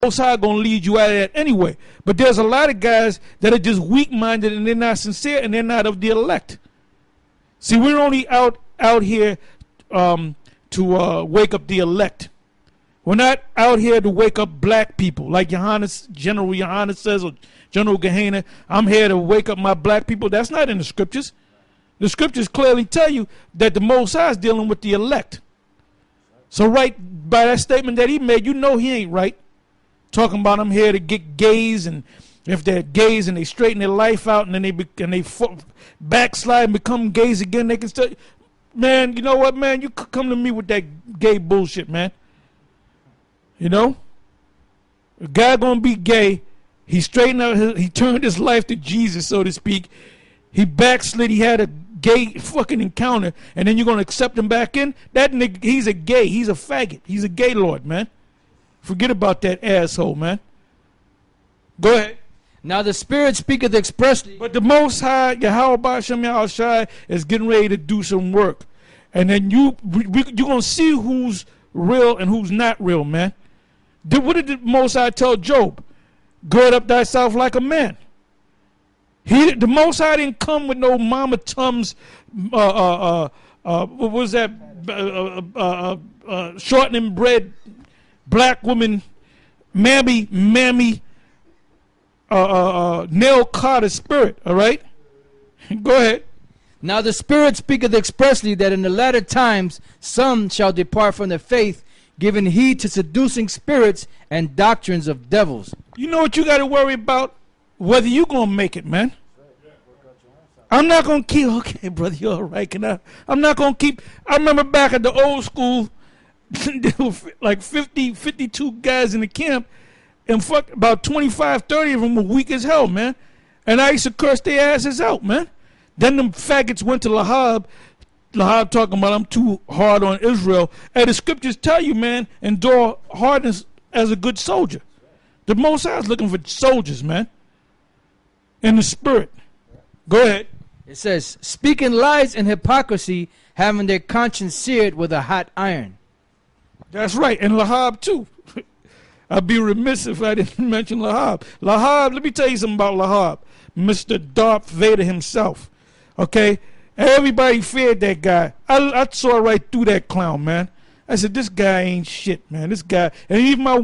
Most High gonna lead you out of that anyway. But there's a lot of guys that are just weak-minded and they're not sincere and they're not of the elect. See, we're only out here to wake up the elect. We're not out here to wake up black people like General Yohanan says, or General Gehenna. I'm here to wake up my black people. That's not in the scriptures. The scriptures clearly tell you that the Most High is dealing with the elect. So right by that statement that he made, you know he ain't right. Talking about I'm here to get gays, and if they're gays and they straighten their life out and then they backslide and become gays again, they can still. Man, you know what, man? You come to me with that gay bullshit, man. You know, a guy gonna be gay. He straightened out. He turned his life to Jesus, so to speak. He backslid. He had a gay fucking encounter, and then you're gonna accept him back in? That nigga, he's a gay. He's a faggot. He's a gay lord, man. Forget about that asshole, man. Go ahead. Now the Spirit speaketh expressly. But the Most High, Yahweh Ba'ashem Yahushai, is getting ready to do some work. And then you're going to see who's real and who's not real, man. What did the Most High tell Job? Gird up thyself like a man. The Most High didn't come with no Mama Tums, what was that, shortening bread, black woman, mammy, nail Carter spirit, all right? Go ahead. Now the Spirit speaketh expressly that in the latter times some shall depart from the faith, giving heed to seducing spirits and doctrines of devils. You know what you got to worry about? Whether you going to make it, man. I'm not going to keep, okay, brother, you're all right. I'm not going to keep, I remember back at the old school, there were like 52 guys in the camp, and fuck, about 25, 30 of them were weak as hell, man. And I used to curse their asses out, man. Then them faggots went to Lahab talking about I'm too hard on Israel. And the scriptures tell you, man, endure hardness as a good soldier. The Most High is looking for soldiers, man. In the spirit. Go ahead. It says, speaking lies and hypocrisy, having their conscience seared with a hot iron. That's right. And Lahab, too. I'd be remiss if I didn't mention Lahab. Lahab, let me tell you something about Lahab. Mr. Darth Vader himself. Okay? Everybody feared that guy. I saw right through that clown, man. I said, this guy ain't shit, man. This guy. And even my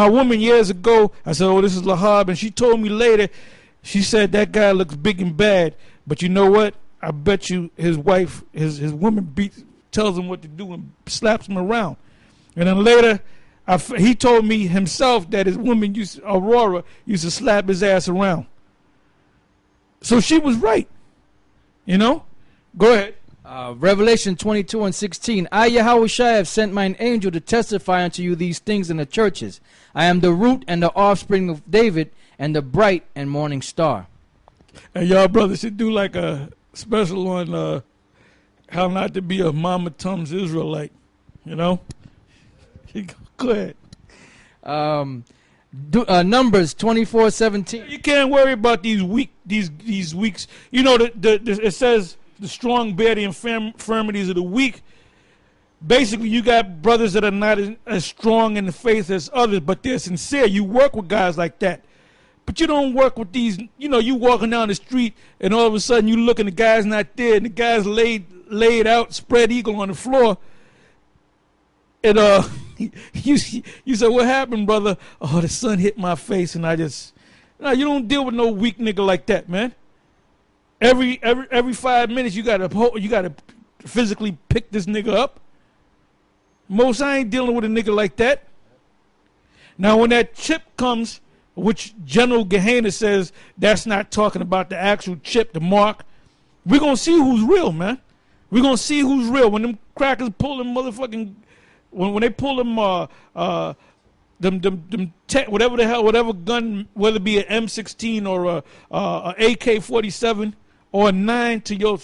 woman years ago, I said, oh, this is Lahab. And she told me later, she said, that guy looks big and bad. But you know what? I bet you his wife, his woman tells him what to do and slaps him around. And then later, he told me himself that his woman, Aurora, used to slap his ass around. So she was right. You know? Go ahead. Revelation 22:16. I, Yahushua, have sent mine angel to testify unto you these things in the churches. I am the root and the offspring of David and the bright and morning star. And y'all brothers should do like a special on how not to be a Mama Tums Israelite. You know? Go ahead. Numbers 24:17. You can't worry about these weeks. You know, it says the strong bear the infirmities of the weak. Basically, you got brothers that are not as strong in the faith as others, but they're sincere. You work with guys like that. But you don't work with these, you know, you walking down the street and all of a sudden you look and the guy's not there and the guy's laid out, spread eagle on the floor. And you say, what happened, brother? Oh, the sun hit my face and no, you don't deal with no weak nigga like that, man. Every 5 minutes you gotta physically pick this nigga up. Most I ain't dealing with a nigga like that. Now when that chip comes, which General Gehenna says that's not talking about the actual chip, the mark, we're gonna see who's real, man. We're gonna see who's real. When them crackers pull them motherfucking when they pull them whatever gun, whether it be an M16 or a AK-47 or a 9 to your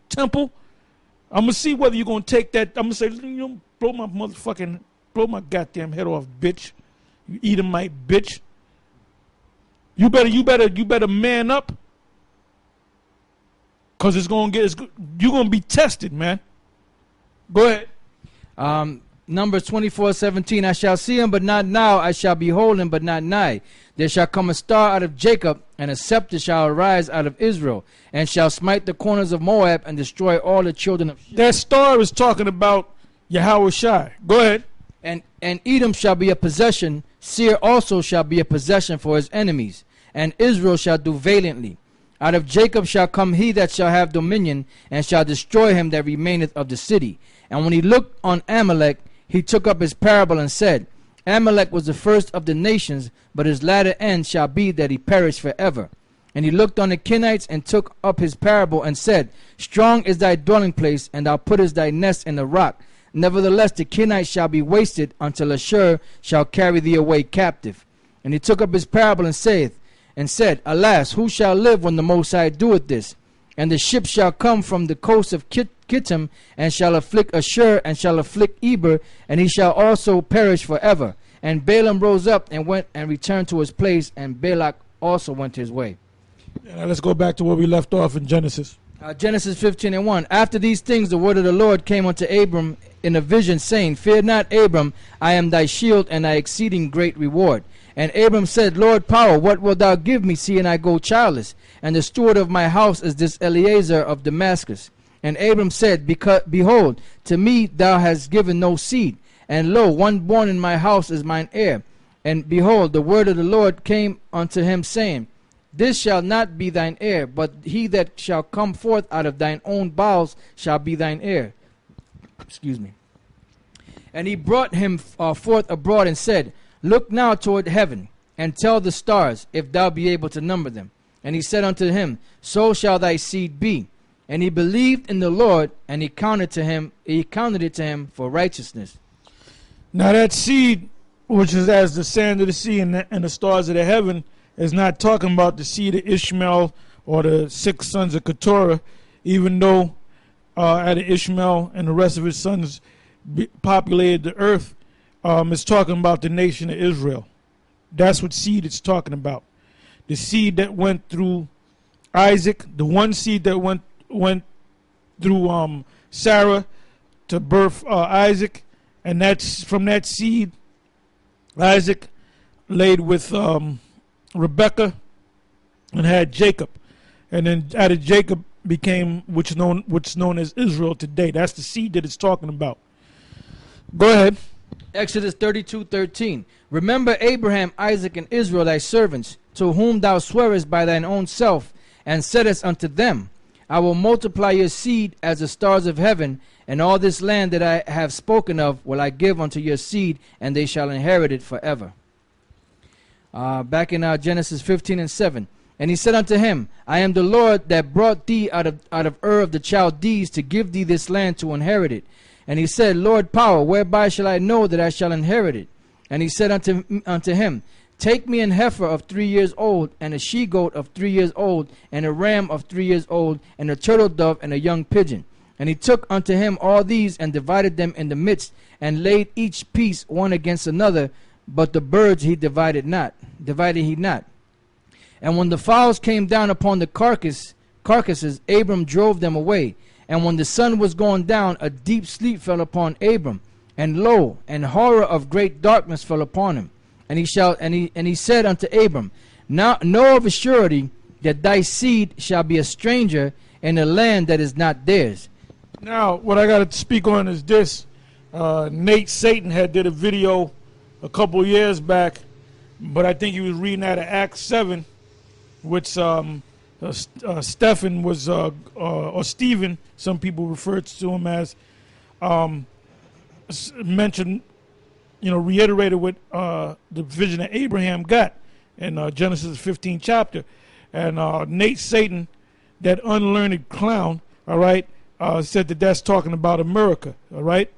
temple, I'm gonna see whether you're gonna take that. I'm gonna say, you know, blow my goddamn head off, bitch. You Edomite bitch. You better man up, cause you're gonna be tested, man. Go ahead. Numbers 24:17. I shall see him, but not now. I shall behold him, but not nigh. There shall come a star out of Jacob, and a scepter shall arise out of Israel, and shall smite the corners of Moab, and destroy all the children of Sheba. That star is talking about Yahweh Shai. Go ahead. And Edom shall be a possession. Seir also shall be a possession for his enemies. And Israel shall do valiantly. Out of Jacob shall come he that shall have dominion, and shall destroy him that remaineth of the city. And when he looked on Amalek, he took up his parable and said, Amalek was the first of the nations, but his latter end shall be that he perish forever. And he looked on the Kenites and took up his parable and said, Strong is thy dwelling place, and thou puttest thy nest in the rock. Nevertheless the Kenites shall be wasted until Ashur shall carry thee away captive. And he took up his parable and said, Alas, who shall live when the Most High doeth this? And the ship shall come from the coast of Kittim, and shall afflict Ashur, and shall afflict Eber, and he shall also perish forever. And Balaam rose up and went and returned to his place, and Balak also went his way. Now let's go back to where we left off in Genesis. Genesis 15:1. After these things the word of the Lord came unto Abram in a vision, saying, Fear not, Abram, I am thy shield and thy exceeding great reward. And Abram said, Lord power, what wilt thou give me, seeing I go childless? And the steward of my house is this Eliezer of Damascus. And Abram said, Behold, to me thou hast given no seed, and lo, one born in my house is mine heir. And behold, the word of the Lord came unto him, saying, This shall not be thine heir, but he that shall come forth out of thine own bowels shall be thine heir. Excuse me. And he brought him forth abroad and said, Look now toward heaven, and tell the stars, if thou be able to number them. And he said unto him, So shall thy seed be. And he believed in the Lord, and he counted it to him for righteousness. Now that seed, which is as the sand of the sea and the stars of the heaven, is not talking about the seed of Ishmael or the 6 sons of Keturah, even though Ishmael and the rest of his sons populated the earth. It's talking about the nation of Israel. That's what seed it's talking about. The seed that went through Isaac, the one seed that went through Sarah to birth Isaac, and that's from that seed Isaac laid with Rebekah and had Jacob, and then out of Jacob became what's known as Israel today. That's the seed that it's talking about. Go ahead. Exodus 32:13. Remember Abraham, Isaac, and Israel thy servants, to whom thou swearest by thine own self, and saidest unto them, I will multiply your seed as the stars of heaven, and all this land that I have spoken of will I give unto your seed, and they shall inherit it forever. Back in Genesis 15:7. And he said unto him, I am the Lord that brought thee out of Ur of the Chaldees to give thee this land to inherit it. And he said, Lord power, whereby shall I know that I shall inherit it? And he said unto him, Take me an heifer of 3 years old, and a she-goat of 3 years old, and a ram of 3 years old, and a turtle dove, and a young pigeon. And he took unto him all these, and divided them in the midst, and laid each piece one against another, but the birds he divided he not. And when the fowls came down upon the carcasses, Abram drove them away. And when the sun was going down, a deep sleep fell upon Abram, and lo, an horror of great darkness fell upon him. And he said unto Abram, Now know of a surety that thy seed shall be a stranger in a land that is not theirs. Now, what I got to speak on is this. Nate Satan had did a video a couple years back, but I think he was reading out of Acts 7, which Stephen was, or Stephen, some people refer to him as, mentioned, reiterated what the vision that Abraham got in Genesis 15 chapter. And Nate Satan, that unlearned clown, all right, said that that's talking about America, all right?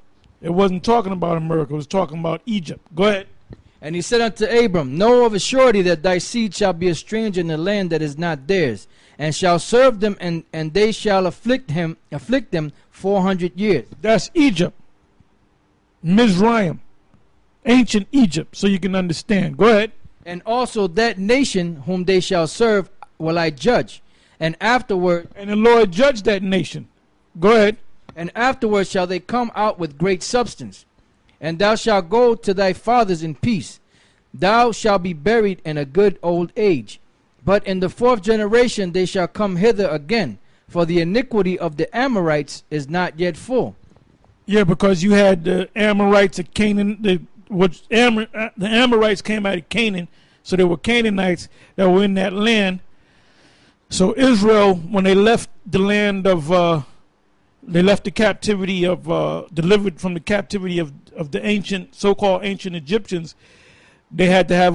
It wasn't talking about America, it was talking about Egypt. Go ahead. And he said unto Abram, Know of a surety that thy seed shall be a stranger in the land that is not theirs, and shall serve them, and they shall afflict them 400 years. That's Egypt. Mizraim. Ancient Egypt, so you can understand. Go ahead. And also that nation whom they shall serve will I judge. And afterward... And the Lord judged that nation. Go ahead. And afterward shall they come out with great substance. And thou shalt go to thy fathers in peace. Thou shalt be buried in a good old age. But in the 4th generation they shall come hither again, for the iniquity of the Amorites is not yet full. Yeah, because you had the Amorites of Canaan. The Amorites came out of Canaan, so there were Canaanites that were in that land. So Israel, when they left the land of, they left the captivity of, delivered from the captivity of the ancient, so-called ancient Egyptians, they had to have